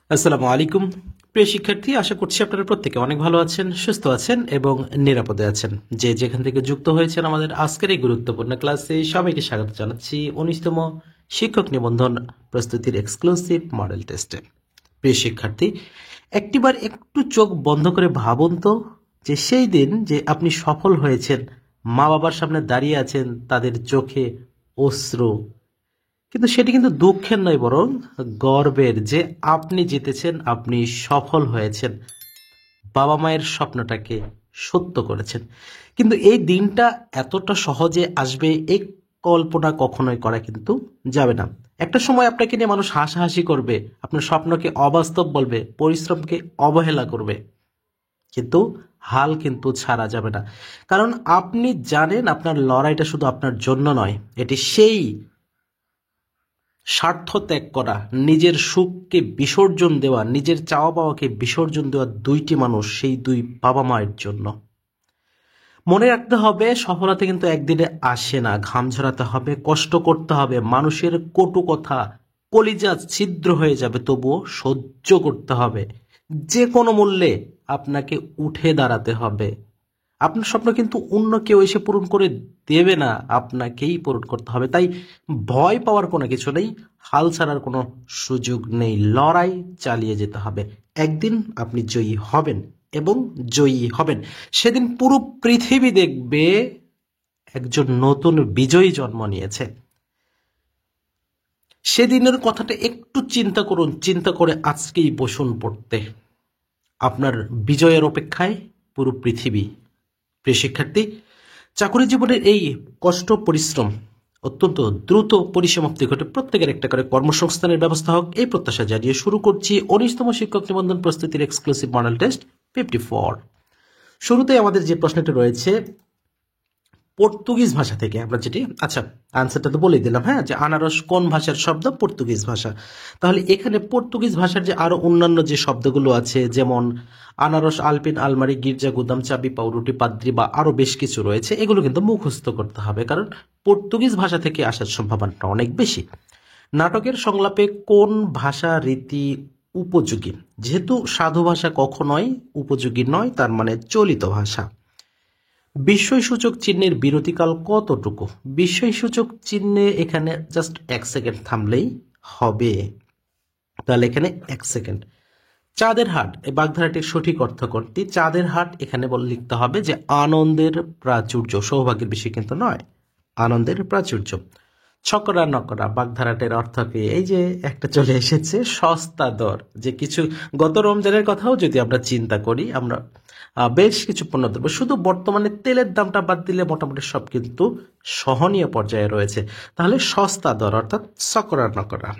আসসালামু আলাইকুম প্রিয় শিক্ষার্থী, আশা করছি আপনারা প্রত্যেকে অনেক ভালো আছেন, সুস্থ আছেন এবং নিরাপদে আছেন। যে যেখান থেকে যুক্ত হয়েছেন আমাদের আজকের এই গুরুত্বপূর্ণ ক্লাসে সবাইকে স্বাগত জানাচ্ছি 19তম শিক্ষক নিবন্ধন প্রস্তুতির এক্সক্লুসিভ মডেল টেস্টে। প্রিয় শিক্ষার্থী, একটিবার একটু চোখ বন্ধ করে ভাবুন তো, যে সেই দিন যে আপনি সফল হয়েছেন, মা বাবার সামনে দাঁড়িয়ে আছেন, তাদের চোখে অশ্রু, কিন্তু সেটি কিন্তু দুঃখের নয়, বরং গর্বের, যে আপনি জিতেছেন, আপনি সফল হয়েছেন, বাবা মায়ের স্বপ্নটাকে সত্য করেছেন। কিন্তু এই দিনটা এতটা সহজে আসবে এই কল্পনা কখনোই করা কিন্তু যাবে না। একটা সময় আপনাকে নিয়ে মানুষ হাসাহাসি করবে, আপনার স্বপ্নকে অবাস্তব বলবে, পরিশ্রমকে অবহেলা করবে, কিন্তু হাল কিন্তু ছাড়া যাবে না। কারণ আপনি জানেন আপনার লড়াইটা শুধু আপনার জন্য নয়, এটি সেই স্বার্থ ত্যাগ করা, নিজের সুখকে বিসর্জন দেওয়া, নিজের চাওয়া পাওয়াকে বিসর্জন দেওয়া দুইটি মানুষ, সেই দুই বাবা মায়ের জন্য। মনে রাখতে হবে, সফলতা কিন্তু একদিনে আসে না। ঘাম ঝরাতে হবে, কষ্ট করতে হবে, মানুষের কটু কথা কলিজা ছিদ্র হয়ে যাবে, তবুও সহ্য করতে হবে। যে কোনো মূল্যে আপনাকে উঠে দাঁড়াতে হবে। আপনার স্বপ্ন কিন্তু অন্য কেউ এসে পূরণ করে দেবে না, আপনাকেই পূরণ করতে হবে। তাই ভয় পাওয়ার কোনো কিছু নেই, হাল ছাড়ার কোনো সুযোগ নেই, লড়াই চালিয়ে যেতে হবে। একদিন আপনি জয়ী হবেন এবং জয়ী হবেন। সেদিন পুরো পৃথিবী দেখবে একজন নতুন বিজয়ী জন্ম নিয়েছে। সেদিনের কথাটা একটু চিন্তা করুন, চিন্তা করে আজকেই বসুন পড়তে। আপনার বিজয়ের অপেক্ষায় পুরো পৃথিবী। প্রিয় শিক্ষার্থী, চাকরি জীবনের এই কষ্ট পরিশ্রম অত্যন্ত দ্রুত পরিসমাপ্তি ঘটে, প্রত্যেকের একটা করে কর্মসংস্থানের ব্যবস্থা হোক, এই প্রত্যাশা জানিয়ে শুরু করছি 19তম শিক্ষক নিবন্ধন প্রস্তুতির এক্সক্লুসিভ মডেল টেস্ট 54। শুরুতে আমাদের যে প্রশ্নটি রয়েছে পর্তুগিজ ভাষা থেকে, আমরা যেটি আনসারটা তো বলেই দিলাম, হ্যাঁ, যে আনারস কোন ভাষার শব্দ? পর্তুগিজ ভাষা। তাহলে এখানে পর্তুগিজ ভাষার যে আরো অন্যান্য যে শব্দগুলো আছে, যেমন আনারস, আলপিন, আলমারি, গির্জা, গুদাম, চাবি, পাউরুটি, পাদ্রি বা আরো বেশ কিছু রয়েছে, এগুলো কিন্তু মুখস্থ করতে হবে, কারণ পর্তুগিজ ভাষা থেকে আসার সম্ভাবনাটা অনেক বেশি। নাটকের সংলাপে কোন ভাষা রীতি উপযোগী? যেহেতু সাধু ভাষা কখনোই উপযোগী নয়, তার মানে চলিত ভাষা। বিস্ময়সূচক চিহ্নের বিরতিকাল কতটুকু? বিস্ময়সূচক চিহ্নে এখানে জাস্ট 1 সেকেন্ড থামলেই হবে, তাহলে এখানে 1 সেকেন্ড। চাঁদের হাট, এই বাগধারাটির সঠিক অর্থ কোনটি? চাঁদের হাট এখানে লিখতে হবে যে আনন্দের প্রাচুর্য, সৌভাগ্যের বিষয় কিন্তু নয়, আনন্দের প্রাচুর্য। ছকরা নকরা, বাগধারাটের অর্থ কি? এই যে একটা চলে এসেছে, সস্তা দর। যে কিছু গত রমজানের কথাও যদি আমরা চিন্তা করি, আমরা বেশ কিছু পণ্যদ্রব্য, শুধু বর্তমানে তেলের দামটা বাদ দিলে মোটামুটি সব কিন্তু সহনীয় পর্যায়ে রয়েছে। তাহলে সস্তা দর অর্থাৎ ছকরা নকরা।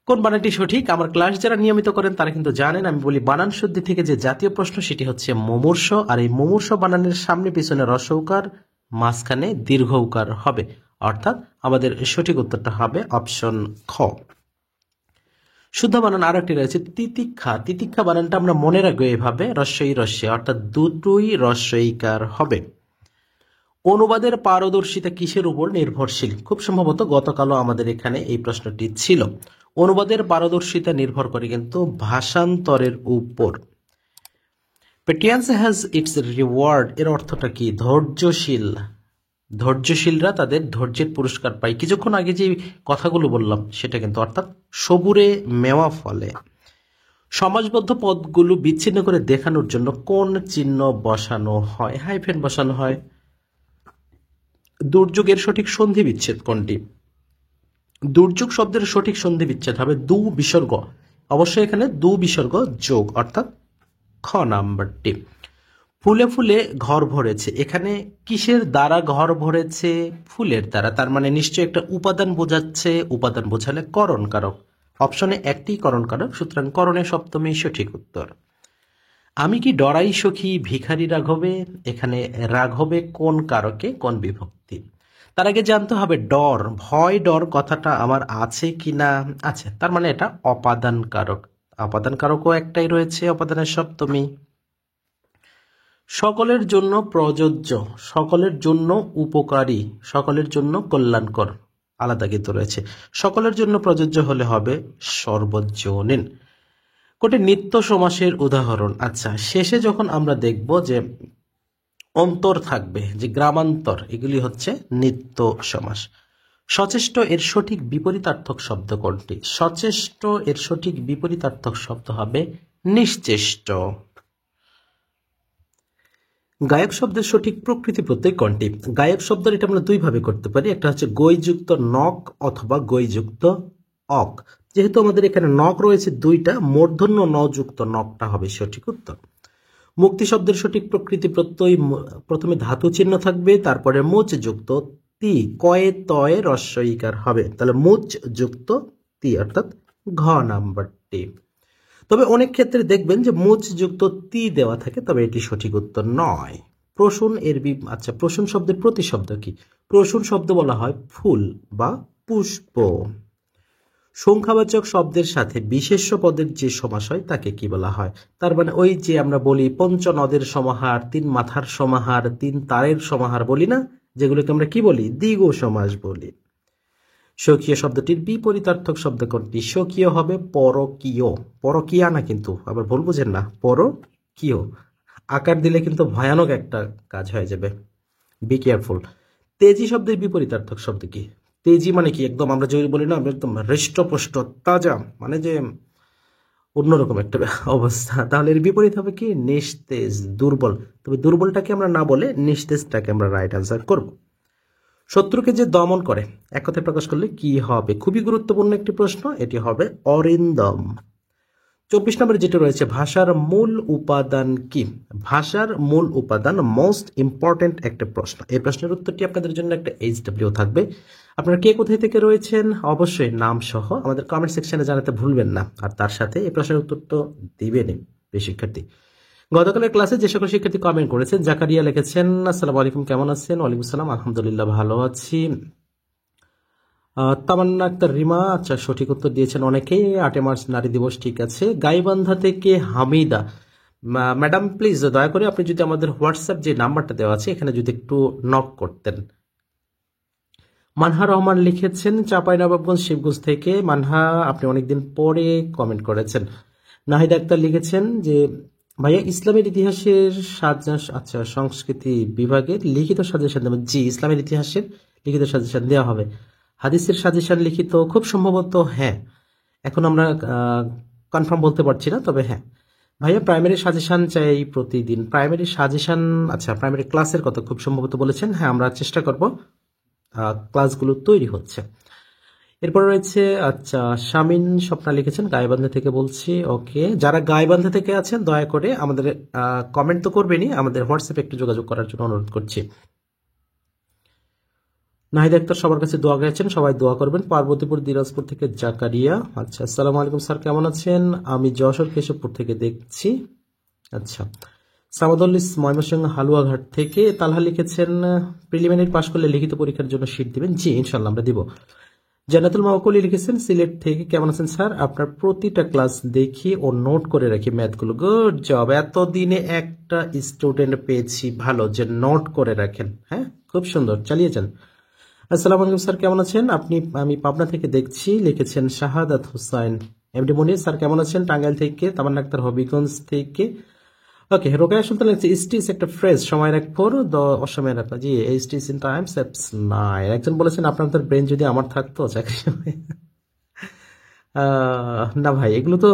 কোন বানানটি সঠিক? আমার ক্লাস যারা নিয়মিত করেন তারা কিন্তু জানেন, আমি বলি বানান শুদ্ধি থেকে যে জাতীয় প্রশ্ন সেটি হচ্ছে মুমূর্ষ, আর এই মুমূর্ষ বানানের সামনে পিছনে রস্বউকার, মাঝখানে দীর্ঘউকার হবে, অর্থাৎ আমাদের সঠিক উত্তরটা হবে অপশন খ। শুদ্ধ বানান আর একটি রয়েছে তিতিক্ষা। তিতিক্ষা বানানটা আমরা মনে রাখবো এভাবে, রস্বই রস্যে, অর্থাৎ দুটোই রস্বইকার হবে। অনুবাদের পারদর্শিতা কিসের উপর নির্ভরশীল? খুব সম্ভবত গতকালও আমাদের এখানে এই প্রশ্নটি ছিল। অনুবাদের পারদর্শিতা নির্ভর করে কিন্তু ভাষান্তরের উপর। পেটিয়েন্স হ্যাজ ইটস রিওয়ার্ড এর অর্থটা কি? ধৈর্যশীল, ধৈর্যশীলরা তাদের ধৈর্যের পুরস্কার পায়। কিছুক্ষণ আগে যে কথাগুলো বললাম সেটা কিন্তু, অর্থাৎ সবুরে মেওয়া ফলে। সমাজবদ্ধ পদগুলো বিচ্ছিন্ন করে দেখানোর জন্য কোন চিহ্ন বসানো হয়? হাইফেন বসানো হয়। দুর্যোগের সঠিক সন্ধি বিচ্ছেদ কোনটি? দুর্যোগ শব্দের সঠিক সন্ধি বিচ্ছেদ হবে দু বিসর্গ, অবশ্যই এখানে দু বিসর্গ যোগ, অর্থাৎ খ নাম্বারটি। ফুলে ফুলে ঘর ভরেছে, এখানে কিসের দ্বারা ঘর ভরেছে? ফুলের দ্বারা, তার মানে নিশ্চয়ই একটা উপাদান বোঝাচ্ছে, উপাদান বোঝালে করণ কারক, অপশনে একটি করণ কারক, সুতরাং করণে সপ্তমী সঠিক উত্তর। আমি কি ডরাই সখী ভিখারি রাঘবে, এখানে রাঘবে কোন কারকে, কোন বিভক্তি? তার আগে জানতে হবে ডর, ভয় ডর কথাটা আমার আছে কি না আছে, তার মানে এটা অপাদান কারক, অপাদান কারকও একটাই রয়েছে, অপাদানের সপ্তমী। সকলের জন্য প্রযোজ্য, সকলের জন্য উপকারী, সকলের জন্য কল্যাণকর, আলাদা কিন্তু রয়েছে। সকলের জন্য প্রযোজ্য হলে হবে সর্বজনীন। কোনটি নিত্য সমাসের উদাহরণ? আচ্ছা, শেষে যখন আমরা দেখব যে অন্তর থাকবে, যে গ্রামান্তর, এগুলি হচ্ছে নিত্য সমাস। সচেষ্ট এর সঠিক বিপরীতার্থক শব্দ কোনটি? সচেষ্ট এর সঠিক বিপরীতার্থক শব্দ হবে নিশ্চেষ্ট। গায়ক শব্দের সঠিক প্রকৃতি প্রত্যয় কোনটি? গায়ক শব্দের এটা আমরা দুইভাবে করতে পারি, একটা হচ্ছে গৈযুক্ত নক অথবা গৈযুক্ত অক। যেহেতু আমাদের এখানে নক রয়েছে দুইটা, মূর্ধন্য ন যুক্ত নকটা হবে সঠিক উত্তর। মুক্তি শব্দের সঠিক প্রকৃতি প্রত্যয় প্রথমে ধাতু চিহ্ন থাকবে, তারপরে মুচ যুক্ত তি, কয়ে তয়ে রস্ব ইকার হবে, তাহলে মুচ যুক্ত তি অর্থাৎ ঘ নাম্বারটি। তবে অনেক ক্ষেত্রে দেখবেন যে মুচ যুক্ত তি দেওয়া থাকে, তবে এটি সঠিক উত্তর নয়। প্রসূন এর আচ্ছা, প্রসূন শব্দের প্রতিশব্দ কি? প্রসূন শব্দ বলা হয় ফুল বা পুষ্প। সংখ্যাবাচক শব্দের সাথে বিশেষ্য পদের যে সমাস হয় তাকে কি বলা হয়? তার মানে ওই যে আমরা বলি পঞ্চনদের সমাহার, তিন মাথার সমাহার, তিন তারের সমাহার বলি না, যেগুলোকে আমরা কি বলি? দ্বিগু সমাস বলি। স্বকীয় শব্দটির বিপরীতার্থক শব্দ কোনটি? স্বকীয় হবে পরকীয়, পরকীয়া না কিন্তু, আবার ভুল বুঝেন না, পরকীয় আকার দিলে কিন্তু ভয়ানক একটা কাজ হয়ে যাবে, বি কেয়ারফুল। তেজি শব্দের বিপরীতার্থক শব্দ কি? তেজি মানে কি? একদম আমরা যদি বলি না একদম হৃষ্টপুষ্ট তাজা, মানে যে অন্যরকম একটা অবস্থা, তাহলে এর বিপরীত হবে কি? নিস্তেজ, দুর্বল। তবে দুর্বলটাকে আমরা না বলে নিস্তেজটাকে আমরা রাইট আনসার করব। শত্রুকে যে দমন করে এক কথায় প্রকাশ করলে কি হবে? খুবই গুরুত্বপূর্ণ একটি প্রশ্ন, এটি হবে অরিন্দম। 24 নম্বরে যেটা রয়েছে, ভাষার মূল উপাদান কি? ভাষার মূল উপাদান মোস্ট ইম্পর্টেন্ট একটা প্রশ্ন। এই প্রশ্নের উত্তরটি আপনাদের জন্য একটা HW থাকবে। আপনারা কে কোথায় থেকে রয়েছেন অবশ্যই নাম সহ আমাদের কমেন্ট সেকশনে জানাতে ভুলবেন না, আর তার সাথে এই প্রশ্নের উত্তর তো দিবেনই প্রিয় শিক্ষার্থী। গতকালের ক্লাসে যে সকল শিক্ষার্থী কমেন্ট করেছেন, জাকারিয়া লিখেছেন আসসালামু আলাইকুম, কেমন আছেন? ওয়ালাইকুম আসসালাম, আলহামদুলিল্লাহ ভালো আছি। তামান্না আক্তার রিমা, আচ্ছা সঠিক উত্তর দিয়েছেন অনেকেই। 8 মার্চ নারী দিবস, ঠিক আছে। গাইবান্ধা থেকে হামিদা, ম্যাডাম প্লিজ দয়া করে আপনি যদি আমাদের হোয়াটসঅ্যাপ যে নাম্বারটা দেওয়া আছে এখানে যদি একটু নক করতেন। মানহা রহমান লিখেছেন চাঁপাইনবাবগঞ্জ শিবগঞ্জ থেকে। মানহা, আপনি অনেকদিন পরে কমেন্ট করেছেন। নাহিদ আক্তার লিখেছেন যে ভাইয়া ইসলামের ইতিহাসের আচ্ছা সংস্কৃতি বিভাগের লিখিত সাজেশন দেবেন। জি, ইসলামের ইতিহাসের লিখিত সাজেশন দেওয়া হবে। হাদিসের সাজেশন লিখিত খুব সম্ভবত, হ্যাঁ, এখন আমরা কনফার্ম বলতে পারছি না, তবে হ্যাঁ ভাইয়া প্রাইমারি সাজেশন চাই প্রতিদিন। প্রাইমারি সাজেশন, আচ্ছা প্রাইমারি ক্লাসের কথা খুব সম্ভবত বলেছেন, হ্যাঁ আমরা চেষ্টা করব, ক্লাসগুলো তৈরি হচ্ছে। এরপর রয়েছে আচ্ছা শামিন স্বপ্না লিখেছেন গাইবান্ধা থেকে বলছি। ওকে, যারা গাইবান্ধা থেকে আছেন দয়া করে আমাদের কমেন্ট তো করবেনই, আমাদের হোয়াটসঅ্যাপে একটু যোগাযোগ করার জন্য অনুরোধ করছি। নাহিদ আক্তার সবার কাছে দোয়া গেছেন, সবাই দোয়া করবেন। পার্বতীপুর দিনাজপুর থেকে জাকারিয়া, আচ্ছা আসসালামু আলাইকুম স্যার, কেমন আছেন? আমি যশোর কেশবপুর থেকে দেখছি। আচ্ছা, সামাদুল্লিস ময়মনসিংহ হালুয়াঘাট থেকে। তালহা লিখেছেন প্রিলিমিনারি পাশ করলে লিখিত পরীক্ষার জন্য শীট দিবেন। জি ইনশাল্লাহ আমরা দিব। জান্নাতুল মাওকুলি লিখেছেন সিলেট থেকে, কেমন আছেন স্যার? আপনার প্রতিটা ক্লাস দেখি ও নোট করে রাখি ম্যাথগুলো। গুড জব, এতদিনে একটা স্টুডেন্ট পেয়েছি ভালো যে নোট করে রাখেন। হ্যাঁ, খুব সুন্দর, চালিয়ে যান। আসসালামু আলাইকুম স্যার, কেমন আছেন আপনি? আমি পাবনা থেকে দেখছি, লিখেছেন শাহাদাত হোসাইন। এমডি মনির স্যার কেমন আছেন? টাঙ্গাইল থেকে। তামান্না আক্তার হবিগঞ্জ থেকে। ওকে, রোকেয়া সুলতান লিখছে স্টিচ একটা ফ্রেজ, সময় রাখ ফর অসময় রাখা। জি, stitch in time saves nine. একজন বলেছেন আপনাদের ব্রেন যদি আমার থাকতো চাকরি না ভাই, এগুলো তো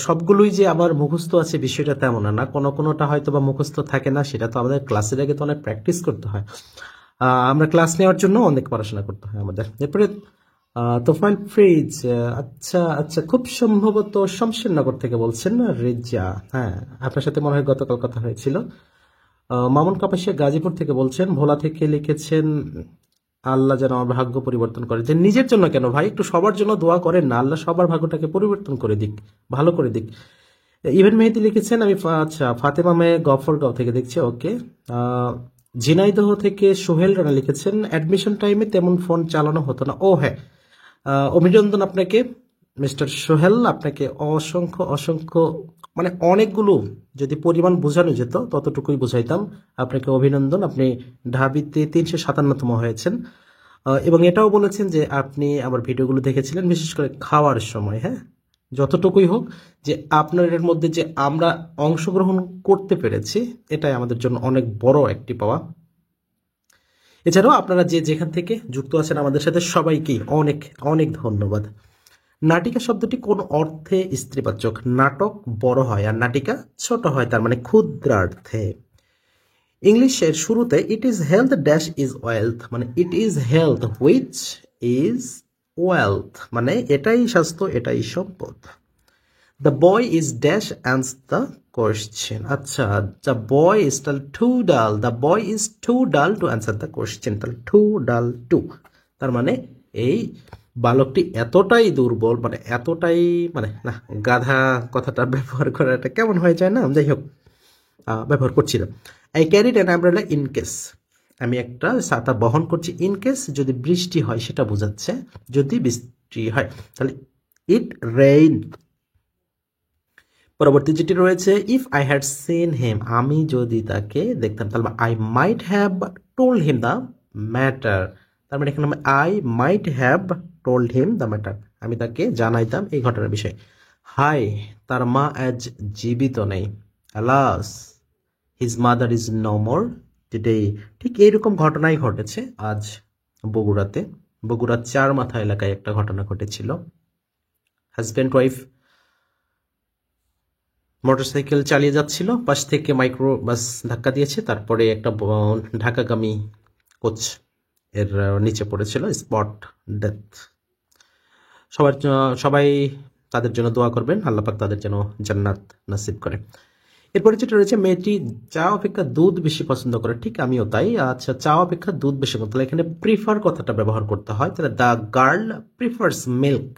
সবগুলোই যে আমার মুখস্থ আছে বিষয়টা তেমন না, কোনো কোনোটা হয়তো বা মুখস্থ থাকে না, সেটা তো আমাদের ক্লাসের আগে তো অনেক প্র্যাকটিস করতে হয়। আমরা ক্লাস নেওয়ার জন্য অনেক পড়াশোনা করতে হয় আমাদের। এরপরে তোফাইল ফ্রিজ, আচ্ছা আচ্ছা, খুব সম্ভবত শমশেরনগর থেকে বলছেন রেজা। হ্যাঁ, আপনার সাথে মনে হয় গতকাল কথা হয়েছিল। মামুন কাপাসিয়া গাজীপুর থেকে বলছেন। ভোলা থেকে লিখেছেন আল্লাহ যেন আমার ভাগ্য পরিবর্তন করে। যে নিজের জন্য কেন ভাই, একটু সবার জন্য দোয়া করেন না, আল্লাহ সবার ভাগ্যটাকে পরিবর্তন করে দিক, ভালো করে দিক। ইভেন মেহেদি লিখেছেন আমি আচ্ছা ফাতেমা মেয়ে গফরগাঁও থেকে দেখছি। ওকে, ঝিনাইদহ থেকে সোহেল রানা লিখেছেন অ্যাডমিশন টাইমে তেমন ফোন চালানো হতো না। ও হ্যাঁ, অভিনন্দন আপনাকে মিস্টার সোহেল, আপনাকে অসংখ্য অসংখ্য, মানে অনেকগুলো যদি পরিমাণ বোঝানো যেত ততটুকুই বোঝাইতাম। আপনাকে অভিনন্দন, আপনি ঢাবিতে 357তম হয়েছেন। এবং এটাও বলেছেন যে আপনি আমার ভিডিওগুলো দেখেছিলেন বিশেষ করে খাওয়ার সময়। হ্যাঁ, যতটুকুই হোক, যে আপনাদের মধ্যে যে আমরা অংশগ্রহণ করতে পেরেছি, এটাই আমাদের জন্য অনেক বড় একটি পাওয়া। এছাড়াও আপনারা যে যেখান থেকে যুক্ত আছেন আমাদের সাথে সবাইকেই অনেক অনেক ধন্যবাদ। নাটিকা শব্দটি কোন অর্থে স্ত্রীবাচক? নাটক বড় হয় আর নাটিকা ছোট হয়, তার মানে ক্ষুদ্রার্থে। ইংলিশের শুরুতে it is health dash is wealth, মানে it is health which is wealth, মানে এটাই স্বাস্থ্য, এটাই সম্পদ। The boy is dash answers the question. আচ্ছা, দ্য বয় ইজ তাহলে too dull, the boy is too dull to answer the question, তাহলে too dull to, তার মানে এই বালকটি এতটাই দুর্বল, মানে এতটাই, মানে না, গাধা কথাটা ব্যবহার করাটা কেমন হয়ে যায় না, যাই হোক ব্যবহার করছিলাম। I carried an umbrella in case, আমি একটা ছাতা বহন করছি, ইন কেস যদি বৃষ্টি হয় সেটা বোঝাচ্ছে, যদি বৃষ্টি হয়, তাহলে ইট রেইন। পরবর্তী যেটি রয়েছে, if I had seen him, আমি যদি তাকে দেখতাম, তাহলে I might have told him the matter, তার মানে এখানে I might have told him the matter, আমি তাকে জানাইতাম এই ঘটনার বিষয়ে। হাই, তার মা আজ জীবিত নেই। Alas, his mother is no more today. ঠিক এইরকম ঘটনাই ঘটেছে আজ বগুড়াতে। বগুড়ার চার মাথা এলাকায় একটা ঘটনা ঘটেছিল। হাজব্যান্ড ওয়াইফ মোটরসাইকেল চালিয়ে যাচ্ছিল, পাশ থেকে মাইক্রো বাস ধাক্কা দিয়েছে, তারপরে একটা ঢাকাগামী কোচ এর নিচে পড়েছিল, স্পট ডেথ। সবাই তাদের জন্য দোয়া করবেন, আল্লাহ পাক তাদের যেন জান্নাত নসিব করে। এরপরে যেটা রয়েছে, মেয়েটি চা অপেক্ষা দুধ বেশি পছন্দ করে। ঠিক আমিও তাই। আচ্ছা, চা অপেক্ষা দুধ বেশি পছন্দ, তাহলে এখানে প্রিফার কথাটা ব্যবহার করতে হয়, তাহলে the girl prefers milk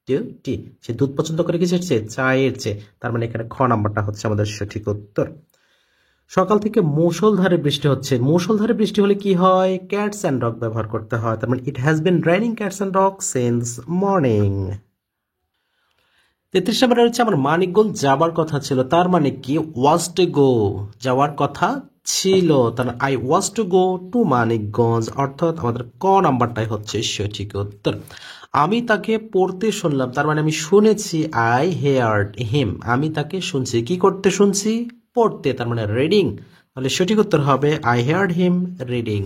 to tea, সে দুধ পছন্দ করে কিসের চেয়ে? চায়ের চেয়ে, তার মানে এখানে খ নাম্বারটা হচ্ছে আমাদের সঠিক উত্তর। সকাল থেকে মুষলধারে বৃষ্টি হচ্ছে, মুষলধারে বৃষ্টি হলে কি হয়? ক্যাটস অ্যান্ড ডগ ব্যবহার করতে হয়, তার মানে it has been raining cats and dog since morning. 33 নম্বরে হচ্ছে, আমার মানিকগঞ্জ যাবার কথা ছিল, তার মানে কি? ওয়াজ টু গো, যাওয়ার কথা ছিল, তাহলে I was to go to Manikganj, অর্থাৎ আমাদের ক নাম্বারটাই হচ্ছে সঠিক উত্তর। আমি তাকে পড়তে শুনলাম, তার মানে আমি শুনেছি, আই হেয়ার্ড হিম, আমি তাকে শুনছি, কি করতে শুনছি? পড়তে, তার মানে রিডিং, তাহলে সঠিক উত্তর হবে I heard him reading.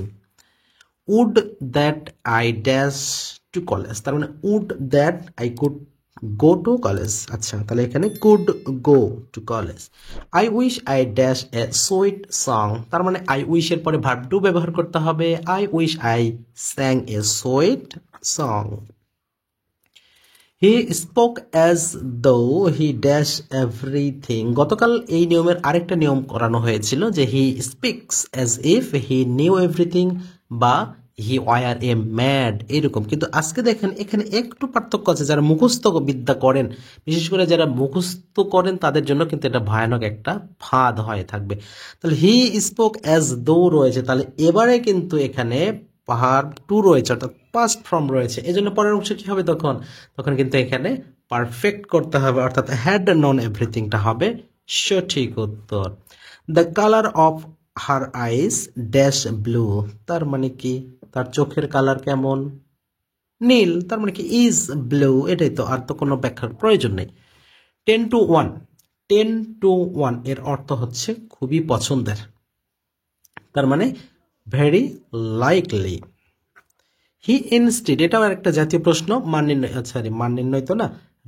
Would that I dash to college, তার মানে would that I could go to college. আচ্ছা, তাহলে এখানে could go to college. I wish I dash a sweet song, তার মানে আই উইশ এর পরে ভার্ব টু ব্যবহার করতে হবে, I wish I স্যাং A sweet song. He spoke as though he dash everything, গতকাল এই নিয়মের আরেকটা নিয়ম করানো হয়েছিল, যে he speaks as if he knew everything বা হি ওয়ার এ ম্যাড, এরকম। কিন্তু আজকে দেখেন এখানে একটু পার্থক্য আছে, যারা মুখস্থ বিদ্যা করেন, বিশেষ করে যারা মুখস্থ করেন তাদের জন্য কিন্তু এটা ভয়ানক একটা ফাঁদ হয়ে থাকবে। তাহলে হি স্পোক অ্যাজ দো রয়েছে, তাহলে এবারে কিন্তু এখানে ভার্ব টু রয়েছে, অর্থাৎ পাস্ট ফর্ম রয়েছে, এই জন্য পরের অংশ কি হবে? তখন কিন্তু এখানে পারফেক্ট করতে হবে, অর্থাৎ হ্যাড নন এভরিথিংটা হবে সঠিক উত্তর। The colour of her eyes dash blue, তার মানে কি? তার চোখের কালার কেমন? নীল, তার মানে কি? ইজ ব্লু, এটাই তো, আর তো কোনো ব্যাখ্যার প্রয়োজন নেই। 10 to 1, 10 to 1 এর অর্থ হচ্ছে খুবই পছন্দের, তার মানে ভেরি লাইকলি। হি ইনস্টিড, এটাও একটা জাতীয় প্রশ্ন, মান নির্ণয় তো না,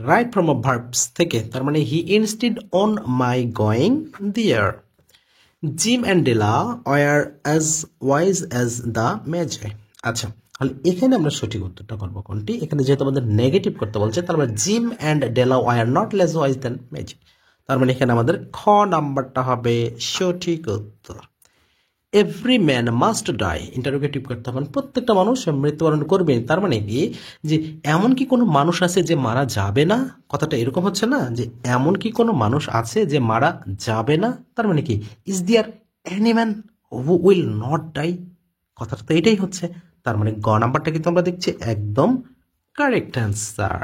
রাইট ফ্রম অফ ভার্বস থেকে, তার মানে he insisted on my going there. Jim and Della were as wise as the Magi. আচ্ছা, তাহলে এখানে আমরা সঠিক উত্তরটা করবো কোনটি? এখানে যেহেতু আমাদের নেগেটিভ করতে বলছে, তার মানে Jim and Della were not less wise than Magi, তার মানে এখানে আমাদের খ নাম্বারটা হবে সঠিক উত্তর। Every man must die, interrogative করতে হবে, প্রত্যেকটা মানুষ মৃত্যুবরণ করবে, তার মানে কি? যে এমন কি কোনো মানুষ আছে যে মারা যাবে না? কথাটা এরকম হচ্ছে না, যে এমন কি কোনো মানুষ আছে যে মারা যাবে না, তার মানে কি? Is there any man who will not die, কথাটা তো এটাই হচ্ছে, তার মানে গ নাম্বারটা কিন্তু আমরা দেখছি একদম correct answer.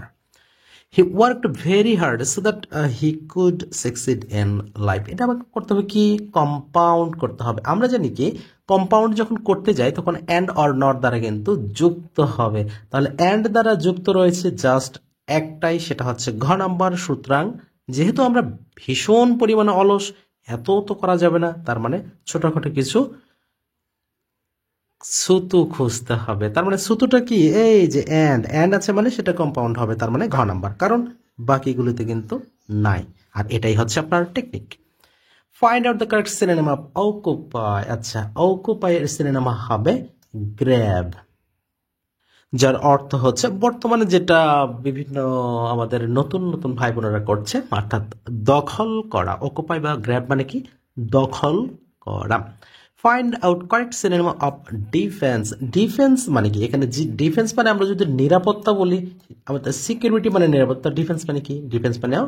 He worked very hard so that he could succeed in life, এটা আমাকে করতে হবে কি? কম্পাউন্ড করতে হবে। আমরা জানি কি কম্পাউন্ড যখন করতে যাই তখন অ্যান্ড অর নট দ্বারা কিন্তু যুক্ত হবে, তাহলে অ্যান্ড দ্বারা যুক্ত রয়েছে জাস্ট একটাই, সেটা হচ্ছে ঘ নাম্বার। সুতরাং যেহেতু আমরা ভীষণ পরিমাণে অলস, এত তো করা যাবে না, তার মানে ছোটখাটো কিছু সুতু খুঁজতে হবে। তার মানে সুতুটা কি, এই যে অ্যান্ড আছে মানে সেটা কম্পাউন্ড হবে, তার মানে ঘ নাম্বার, কারণ বাকিগুলিতে কিন্তু নাই। আর এটাই হচ্ছে আপনার technique. Find out the correct synonym of occupy. আচ্ছা, অকুপাই এর সিনোনিম হবে গ্র্যাব, যার অর্থ হচ্ছে বর্তমানে যেটা বিভিন্ন আমাদের নতুন নতুন ভাই বোনেরা করছে, অর্থাৎ দখল করা। অকুপাই বা গ্র্যাব মানে কি, দখল করা। Find out correct synonym of defence. Defence মানে কি, এখানে ডিফেন্স মানে আমরা যদি নিরাপত্তা বলি, আমাদের সিকিউরিটি মানে নিরাপত্তা, ডিফেন্স মানে কি, ডিফেন্স মানেও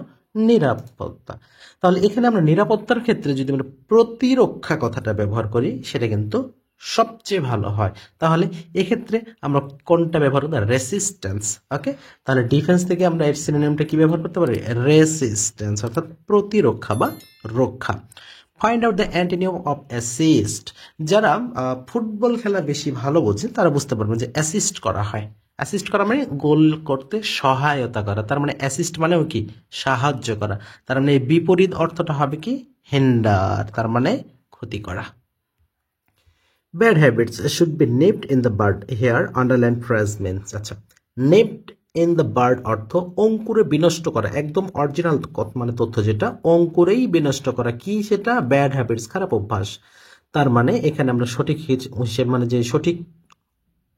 নিরাপত্তা। তাহলে এখানে আমরা নিরাপত্তার ক্ষেত্রে যদি আমরা প্রতিরক্ষা কথাটা ব্যবহার করি, সেটা কিন্তু সবচেয়ে ভালো হয়। তাহলে এক্ষেত্রে আমরা কোনটা ব্যবহার করতে, রেসিস্ট্যান্স। ওকে, তাহলে ডিফেন্স থেকে আমরা এর সিনোনিমটা কি ব্যবহার করতে পারি, রেসিস্ট্যান্স, অর্থাৎ প্রতিরক্ষা বা রক্ষা। Find out the antonym of assist. যারা ফুটবল খেলা বেশি ভালো বোঝে তারা বুঝতে পারবেন যে অ্যাসিস্ট করা হয়। অ্যাসিস্ট করা মানে গোল করতে সহায়তা করা, তার মানে অ্যাসিস্ট মানেও কি, সাহায্য করা। তার মানে বিপরীত অর্থটা হবে কি, হিন্ডার, তার মানে ক্ষতি করা। Bad habits should be nipped in the bud. Here, underline phrase means. আচ্ছা, nipped in the bud অর্থ অঙ্কুরে বিনষ্ট করা, একদম অরিজিনাল মানে তথ্য যেটা, অঙ্কুরেই বিনষ্ট করা। কি সেটা, ব্যাড হ্যাবিটস, খারাপ অভ্যাস। তার মানে এখানে আমরা সঠিক হিসেবে মানে যে সঠিক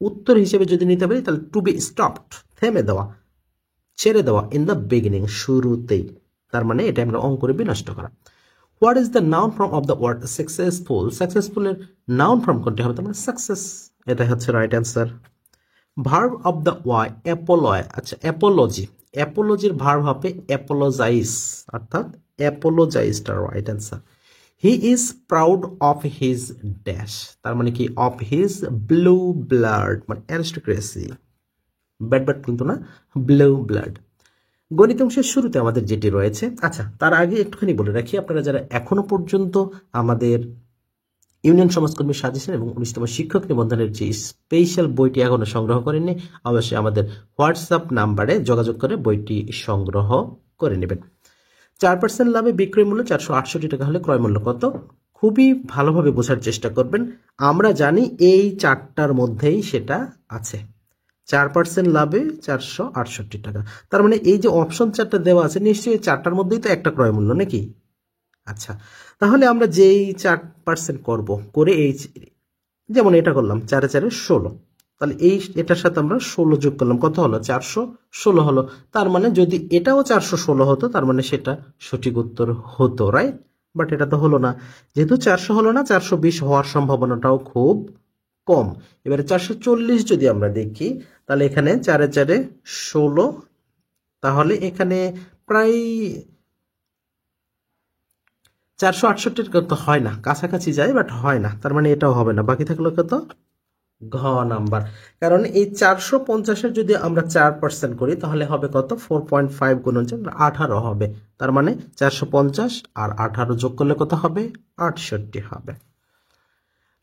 উত্তর হিসেবে যদি নিতে পারি, তাহলে টু বি স্টপড, থেমে দেওয়া, ছেড়ে দেওয়া, ইন দ্য বিগিনিং, শুরুতেই। তার মানে এটা আমরা অঙ্কুরে বিনষ্ট করা। What is the noun form of the word successful. সাকসেসফুলের নাউন ফর্ম কোনটি হবে, তার মানে সাকসেস, এটাই হচ্ছে right answer. Verb of the ওয়াই, অ্যাপোলয়। আচ্ছা, অ্যাপোলজি, অ্যাপোলজির ভার্ব হবে অ্যাপোলোজাইজ, অর্থাৎ অ্যাপোলোজাইজটা right answer. He is proud of his dash, তার মানে কি, অফ হিজ ব্লু ব্লাড, মানে অ্যারিস্টোক্রেসি, ব্যাড ব্যাড কিন্তু না, ব্লু ব্লাড। গণিত অংশের শুরুতে আমাদের যেটি রয়েছে, আচ্ছা তার আগে একটুখানি বলে রাখি, আপনারা যারা এখনো পর্যন্ত আমাদের ইউনিয়ন সমাজকর্মী সাজেশন এবং 19তম শিক্ষক নিবন্ধনের যে স্পেশাল বইটি এখনো সংগ্রহ করেননি, অবশ্যই আমাদের হোয়াটসঅ্যাপ নাম্বারে যোগাযোগ করে বইটি সংগ্রহ করে নেবেন। 4% লাভে বিক্রয় মূল্য 468 টাকা হলে ক্রয় মূল্য কত? খুবই ভালোভাবে বোঝার চেষ্টা করবেন। আমরা জানি এই চারটার মধ্যেই সেটা আছে। 4% লাভে 468 টাকা, তার মানে এই যে অপশন চারটা দেওয়া আছে, নিশ্চয়ই চারটার মধ্যেই তো একটা ক্রয় মূল্য নাকি। আচ্ছা, তাহলে আমরা যেই 4% করব, করে এই যেমন এটা করলাম 4 4 16, তাহলে এটার সাথে আমরা 16 যোগ করলাম, কত হলো, 416 হলো। তার মানে যদি এটাও 416 হতো, তার মানে সেটা সঠিক উত্তর হতো, রাইট। বাট এটা তো হলো না, যেহেতু 400 হলো না, 420 হওয়ার সম্ভাবনাটাও খুব কম। এবারে 440 যদি আমরা দেখি, তাহলে এখানে 4 4 16, তাহলে এখানে প্রায় 468 কত হয় না, কাছাকাছি যায় বাট হয় না, তার মানে এটাও হবে না। বাকি থাকলো কত, ঘ নাম্বার। কারণ এই 450-এর যদি আমরা 4% করি, তাহলে হবে কত, 4.5 গুণন 18 হবে। তার মানে 450 আর 18 যোগ করলে কত হবে, 68 হবে।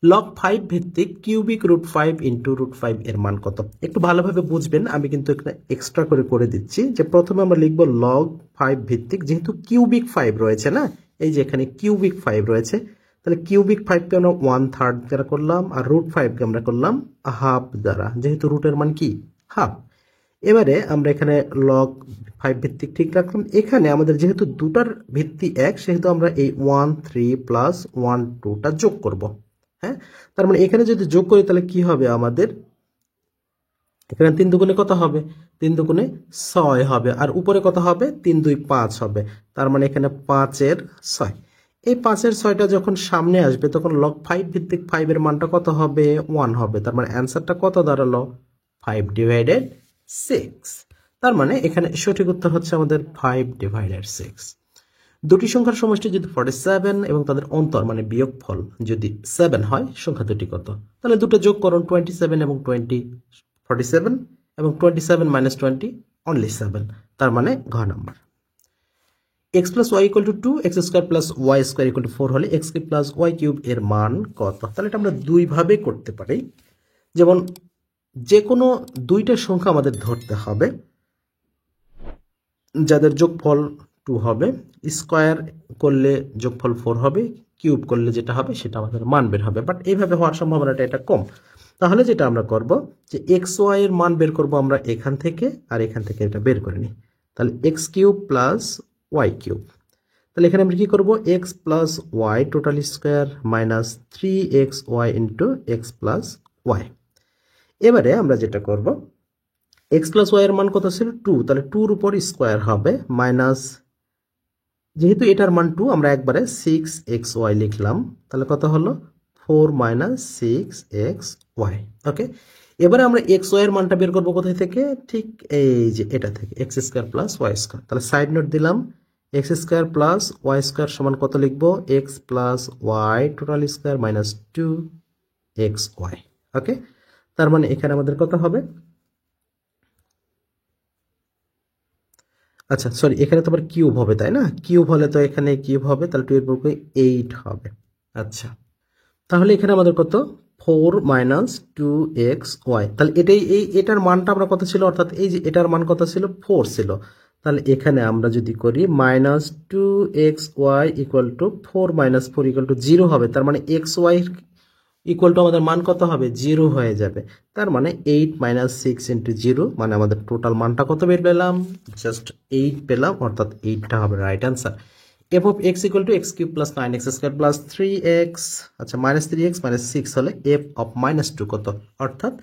লগ 5 ভিত্তিক কিউবিক রুট 5 ইন্টু রুট 5 এর মান কত? একটু ভালোভাবে বুঝবেন, আমি কিন্তু এখানে এক্সট্রা করে দিচ্ছি, যে প্রথমে আমরা লিখব লগ 5 ভিত্তিক, যেহেতু কিউবিক 5 রয়েছে না, এই যে এখানে কিউবিক 5 রয়েছে, তাহলে কিউবিক 5কে আমরা 1/3 দ্বারা করলাম, আর রুট 5কে আমরা করলাম হাফ দ্বারা, যেহেতু রুটের মান কি, হাফ। এবারে আমরা এখানে লগ 5 ভিত্তিক ঠিক রাখলাম। এখানে আমাদের যেহেতু দুটার ভিত্তি 1, সেহেতু আমরা এই 1 3 প্লাস 1 2টা যোগ করব। হ্যাঁ, তার মানে এখানে যদি যোগ করি, তাহলে কি হবে আমাদের, এখানে 3 দুগুণে কত হবে, 3 দুগুণে 6 হবে, আর উপরে কত হবে, 3 2 5 হবে। তার মানে এখানে 5-এর 6। এই 5-এর 6টা যখন সামনে আসবে, তখন লগ 5 ভিত্তিক 5 এর মানটা কত হবে, 1 হবে। তার মানে অ্যান্সারটা কত দাঁড়ালো, 5/6। তার মানে এখানে সঠিক উত্তর হচ্ছে আমাদের 5/6। দুটি সংখ্যার সমষ্টি যদি 47 এবং তাদের অন্তর মানে বিয়োগফল যদি 7 হয়, সংখ্যা দুটি কত? তাহলে দুটো যোগ করুন, 27 এবং 20, 47 এবং 27 - 20 অনলি 7, তার মানে ঘ number. x + y = 2, x² + y² = 4 হলে x³ + y³ এর মান কত? তাহলে এটা আমরা দুই ভাবে করতে পারি। যেমন যে কোনো দুইটা সংখ্যা আমাদের ধরতে হবে, যাদের যোগফল 2 হবে, স্কোয়ার করলে যোগফল 4 হবে, কিউব করলে যেটা হবে সেটা আমাদের মান বের হবে। বাট এইভাবে হওয়ার সম্ভাবনাটা এটা কম। তাহলে যেটা আমরা করব যে এক্স ওয়াই এর মান বের করব আমরা এখান থেকে, আর এখান থেকে এটা বের করে নিই। তাহলে x cube plus y cube. তাহলে এখানে আমরা কি করব, x plus y total square minus 3xy into x plus y. এবারে আমরা যেটা করব, এক্স প্লাস ওয়াই এর মান কত ছিল 2, তাহলে 2 উপর স্কোয়ার হবে মাইনাস, যেহেতু এটার মান 2 আমরা একবারে 6xy লিখলাম, তাহলে কত হলো 4 মাইনাস 6xy। ওকে, এবারে আমরা এক্স ওয়াই এর মানটা বের করবো কোথায় থেকে, ঠিক এই যে এটা থেকে, x square plus y square. তাহলে সাইড নোট দিলাম, x square plus y square সমান কত লিখবো, x plus y total square minus 2xy। Okay, তার মানে এখানে আমাদের কত হবে, আচ্ছা সরি, এখানে তো আবার কিউব হবে তাই না, কিউব হলে তো এখানে কিউব হবে, তাহলে 2 এর পূর্বে 8 হবে। আচ্ছা, তাহলে এখানে আমাদের কত, 4 মাইনাস 2xy। তাহলে এটার মানটা আমরা কত ছিল, অর্থাৎ এই যে এটার মান কত ছিল, 4 ছিল। তাহলে এখানে আমরা যদি করি minus 2xy equal to 4 minus 4 equal to 0 হবে। তার মানে xy ইকুয়াল টু আমাদের মান কত হবে, 0 হয়ে যাবে। তার মানে 8 মাইনাস 6 ইন্টু 0, মানে আমাদের টোটাল মানটা কত বের পেলাম, জাস্ট 8 পেলাম, অর্থাৎ 8টা হবে right answer. F of x equal to x cube plus 9x square plus 3x, আচ্ছা মাইনাস 3x মাইনাস 6 হলে এফ অফ মাইনাস 2 কত, অর্থাৎ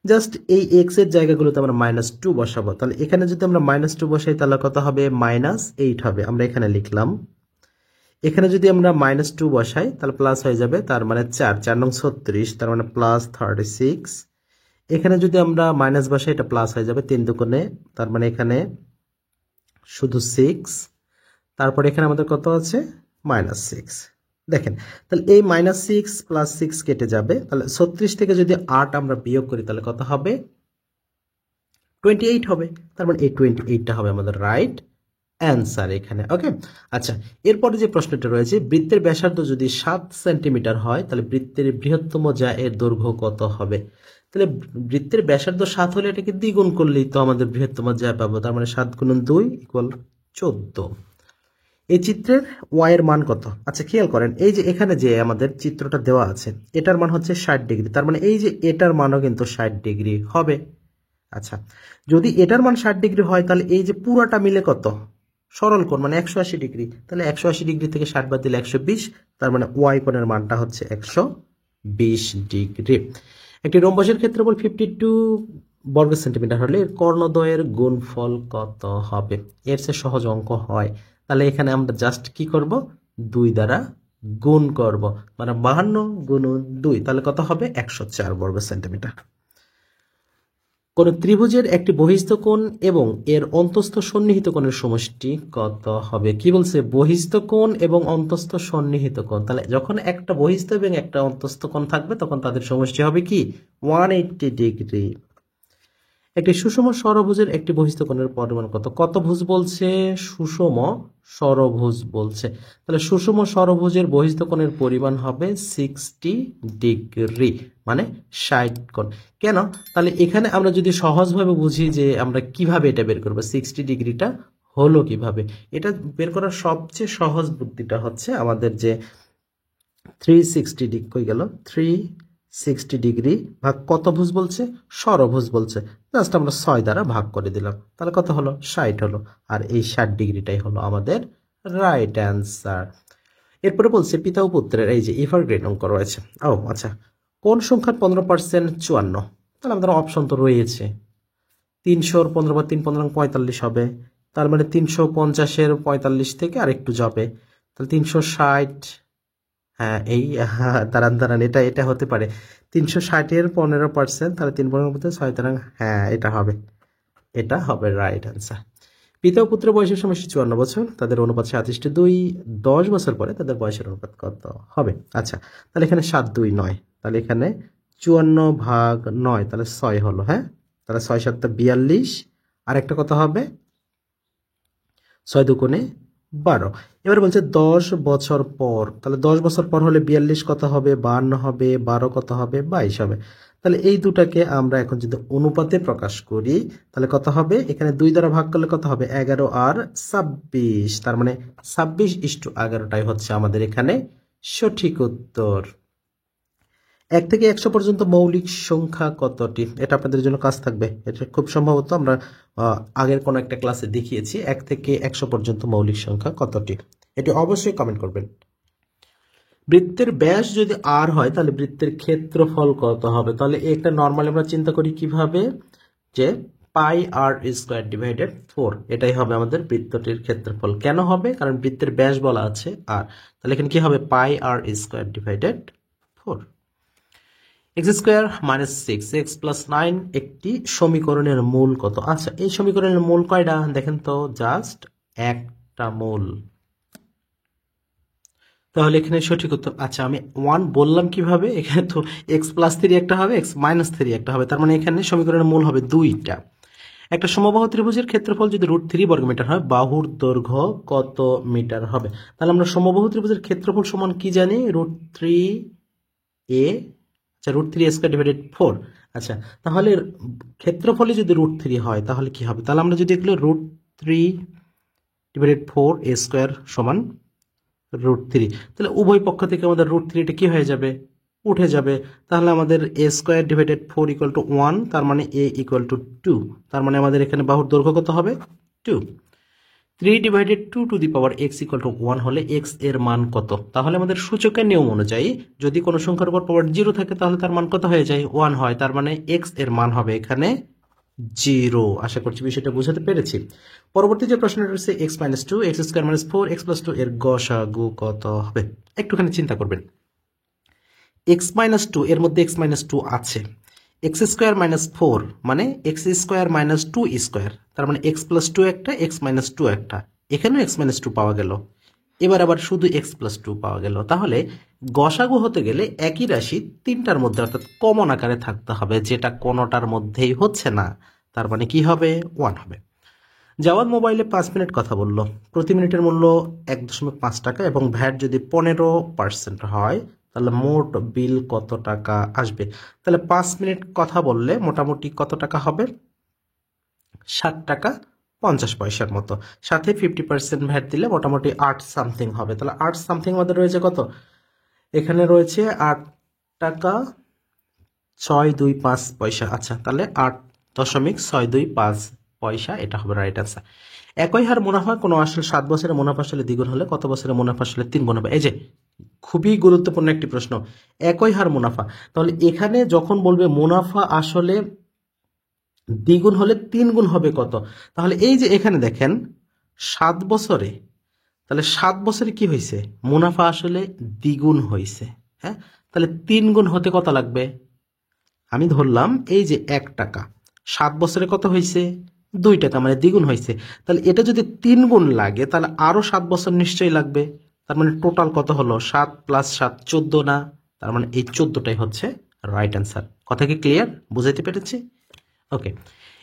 জাস্ট এই এক্স এর জায়গাগুলোতে আমরা মাইনাস 2 বসাবো। তাহলে এখানে যদি আমরা মাইনাস 2 বসাই তাহলে কত হবে, মাইনাস 8 হবে, আমরা এখানে লিখলাম। এখানে যদি আমরা মাইনাস 2 বসাই তাহলে প্লাস হয়ে যাবে, তার মানে 4 নং 36, তার মানে প্লাস 36। এখানে যদি আমরা মাইনাস বসাই এটা প্লাস হয়ে যাবে, 3 দুগুণে, তার মানে এখানে শুধু 6, তারপরে এখানে আমাদের কত আছে, মাইনাস 6। দেখেন, তাহলে এই মাইনাস 6 প্লাস 6 কেটে যাবে, তাহলে 36 থেকে যদি 8 আমরা বিয়োগ করি তাহলে কত হবে, 28 হবে। তার মানে এই 28টা হবে আমাদের রাইট অ্যান্সার এখানে। ওকে, আচ্ছা এরপরে যে প্রশ্নটা রয়েছে, বৃত্তের ব্যাসার্ধ যদি 7 সেন্টিমিটার হয় তাহলে বৃত্তের বৃহত্তম যা এর দৈর্ঘ্য কত হবে। তাহলে বৃত্তের ব্যাসার্ধ 7 হলে এটাকে দ্বিগুণ করলেই তো আমাদের বৃহত্তম যা পাবো, তার মানে 7 গুণন 2 ইকুয়াল 14। এই চিত্রের ওয়াই এর মান কত, আচ্ছা খেয়াল করেন, এই যে এখানে যে আমাদের চিত্রটা দেওয়া আছে এটার মান হচ্ছে 60 ডিগ্রি, তার মানে এই যে এটার মানও কিন্তু 60 ডিগ্রি হবে। আচ্ছা, যদি এটার মান 60 ডিগ্রি হয় তাহলে এই যে পুরাটা মিলে কত, সরল কোণ মানে 180 ডিগ্রি, তাহলে 180 ডিগ্রি থেকে 60 বাদ দিলে 120, তার মানে ওয়াই কোণের মানটা হচ্ছে 120 ডিগ্রি। একটি রম্বসের ক্ষেত্রফল 52 বর্গ সেন্টিমিটার হলে এর কর্ণদ্বয়ের গুণফল কত হবে। এর চেয়ে সহজ অঙ্ক হয়, তাহলে এখানে আমরা জাস্ট কি করব, 2 দ্বারা গুণ করব, মানে 52 গুণন 2, তাহলে কত হবে, 104 বর্গ সেন্টিমিটার। কোন ত্রিভুজের একটি বহিস্থ কোণ এবং এর অন্তস্থ সন্নিহিত কোণের সমষ্টি কত হবে। কি বলছে, বহিস্থ কোণ এবং অন্তস্থ সন্নিহিত কোণ, তাহলে যখন একটা বহিস্থ এবং একটা অন্তস্থ কোণ থাকবে তখন তাদের সমষ্টি হবে কি, 180 ডিগ্রি। একটি সুষম ষড়ভুজের একটি বহিস্থ কোণের পরিমাণ কত, কত ভুজ বলছে, সুষম ষড়ভুজ বলছে, তাহলে সুষম ষড়ভুজের বহিস্থ কোণের পরিমাণ হবে 60 ডিগ্রি, মানে 60 কোণ। কেন, তাহলে এখানে আমরা যদি সহজভাবে বুঝি যে আমরা কিভাবে এটা বের করবো, 60 ডিগ্রিটা হলো কিভাবে, এটা বের করার সবচেয়ে সহজ বুদ্ধিটা হচ্ছে আমাদের যে 360 ডিগ্রি কই গেল, 360 ডিগ্রি ভাগ কত ভুজ বলছে, ষড়ভুজ বলছে, জাস্ট আমরা 6 দ্বারা ভাগ করে দিলাম, তাহলে কত হলো, 60 হলো, আর এই 60 ডিগ্রিটাই হলো আমাদের রাইট অ্যান্সার। এরপরে বলছে পিতা ও পুত্রের এই যে এভারগ্রিন অঙ্ক রয়েছে। ও আচ্ছা, কোন সংখ্যার 15% 54, তাহলে আমাদের অপশন তো রয়েছে, 300-র 15 বা 3 15 45 হবে, তার মানে 350-এর 45 থেকে আর একটু যাবে, তাহলে 360, হ্যাঁ এই দাঁড়ান এটা হতে পারে 360-এর 15%, তাহলে 3 15 মধ্যে 6 তারাং, হ্যাঁ এটা হবে রাইট অ্যান্সার। পিতা ও পুত্রের বয়সের সময় 54 বছর, তাদের অনুপাত 37:2, 10 বছর পরে তাদের বয়সের অনুপাত কত হবে। আচ্ছা, তাহলে এখানে 7 2 9, তাহলে এখানে 54 ভাগ 9, তাহলে 6 হলো, হ্যাঁ, তাহলে 6 7 42, আর একটা কত হবে, 6 2 কোণে 12। এবার বলছে 10 বছর পর, তাহলে 10 বছর পর হলে 42 কত হবে, 52 হবে, 12 কত হবে, 22 হবে। তাহলে এই দুটাকে আমরা এখন যদি অনুপাতে প্রকাশ করি তাহলে কত হবে, এখানে 2 দ্বারা ভাগ করলে কত হবে, 11 আর 26, তার মানে 26:11টাই হচ্ছে আমাদের এখানে সঠিক উত্তর। 1 থেকে 100 পর্যন্ত মৌলিক সংখ্যা কতটি, এটা আপনাদের জন্য কাজ থাকবে। এটা খুব সম্ভবত আমরা আগের কোনো একটা ক্লাসে দেখিয়েছি। 1 থেকে 100 পর্যন্ত মৌলিক সংখ্যা কতটি, এটি অবশ্যই কমেন্ট করবেন। বৃত্তের ব্যাস যদি আর হয় তাহলে বৃত্তের ক্ষেত্রফল কত হবে, তাহলে একটা নর্মালি আমরা চিন্তা করি কিভাবে, যে পাই আর স্কোয়ার ডিভাইডেড 4, এটাই হবে আমাদের বৃত্তটির ক্ষেত্রফল। কেন হবে, কারণ বৃত্তের ব্যাস বলা আছে আর, তাহলে এখানে কি হবে, pi r square divided 4। X square minus 6x plus 9 একটি সমীকরণের মূল কত। আচ্ছা, এই সমীকরণের মূল কয়টা দেখেন তো, জাস্ট একটা মূল। তাহলে এখানে সঠিক উত্তর, আচ্ছা আমি 1 বললাম কিভাবে, এখানে তো এক্স প্লাস 3 একটা হবে, এক্স মাইনাস 3 একটা হবে, তার মানে এখানে সমীকরণের মূল হবে 2টা। একটা সমবাহু ত্রিভুজের ক্ষেত্রফল যদি √3 বর্গমিটার হয়, বাহুর দৈর্ঘ্য কত মিটার হবে। তাহলে আমরা সমবাহু ত্রিভুজের ক্ষেত্রফল সমান কি জানি, √3a, আচ্ছা √3 স্কয়ার ডিভাইডেড 4। আচ্ছা, তাহলে ক্ষেত্রফলে যদি √3 হয় তাহলে কি হবে, তাহলে আমরা যদি এগুলো √3 ডিভাইডেড 4 a স্কয়ার সমান √3, তাহলে উভয় পক্ষ থেকে আমাদের √3টা কি হয়ে যাবে, উঠে যাবে। তাহলে আমাদের a square divided 4 equal to 1, তার মানে a ইকুয়াল টু 2, তার মানে আমাদের এখানে বাহুর দৈর্ঘ্য কত হবে, 2। 3 divided 2 to the power x equal to 1 হলে x এর মান কত। তাহলে আমাদের সূচকের নিয়ম অনুযায়ী যদি কোনো সংখ্যার উপর পাওয়ার 0 থাকে তাহলে তার মান কত হয়ে যায়, 1 হয়, তার মানে x এর মান হবে এখানে 0। আশা করছি বিষয়টা বুঝাতে পেরেছি। পরবর্তী যে প্রশ্নটা রয়েছে x minus 2 x square minus 4 x plus 2 এর গসাগু কত হবে। একটুখানি চিন্তা করবেন, x মাইনাস 2 এর মধ্যে x মাইনাস 2 আছে, এক্স স্কোয়ার মাইনাস 4 মানে এক্স স্কোয়ার মাইনাস 2 স্কোয়ার, তার মানে x প্লাস 2 একটা, x মাইনাস 2 একটা, এখানেও x মাইনাস 2 পাওয়া গেল, এবার আবার শুধু x প্লাস 2 পাওয়া গেল। তাহলে গসাগু হতে গেলে একই রাশি তিনটার মধ্যে অর্থাৎ কমন আকারে থাকতে হবে, যেটা কোনোটার মধ্যেই হচ্ছে না, তার মানে কি হবে, 1 হবে। জাওয়াদ মোবাইলে 5 মিনিট কথা বলল, প্রতি মিনিটের মূল্য 1.5 টাকা এবং ভ্যাট যদি 15% হয় তাহলে মোট বিল কত টাকা আসবে। তাহলে 5 মিনিট কথা বললে মোটামুটি কত টাকা হবে, 7 টাকা 50 পয়সার মতো, সাথে 50% ভ্যাট দিলে মোটামুটি 8 সামথিং হবে। তাহলে 8 সামথিং আমাদের রয়েছে কত, এখানে রয়েছে 8 টাকা 625 পয়সা। আচ্ছা, তাহলে 8.625 পয়সা, এটা হবে রাইট আনসার। একই হার মুনাফা কোনো আসলে 7 বছরে মুনাফা আসলে দ্বিগুণ হলে কত বছরে মুনাফা আসলে 3 গুণ হবে। এই যে খুবই গুরুত্বপূর্ণ একটি প্রশ্ন, একই হার মুনাফা, তাহলে এখানে যখন বলবে মুনাফা আসলে দ্বিগুণ হলে 3 গুণ হবে কত, তাহলে এই যে এখানে দেখেন 7 বছরে, তাহলে 7 বছরে কি হয়েছে, মুনাফা আসলে দ্বিগুণ হয়েছে। হ্যাঁ, তাহলে 3 গুণ হতে কত লাগবে, আমি ধরলাম এই যে 1 টাকা, 7 বছরে কত হয়েছে, 2 টাকা, মানে দ্বিগুণ হয়েছে। তাহলে এটা যদি 3 গুণ লাগে তাহলে আরো 7 বছর নিশ্চয়ই লাগবে, তার মানে টোটাল কত হলো, 7 প্লাস 7 14 না, তার মানে এই 14টাই হচ্ছে রাইট অ্যান্সার। কথা কি ক্লিয়ার, বুঝাইতে পেরেছি? ওকে,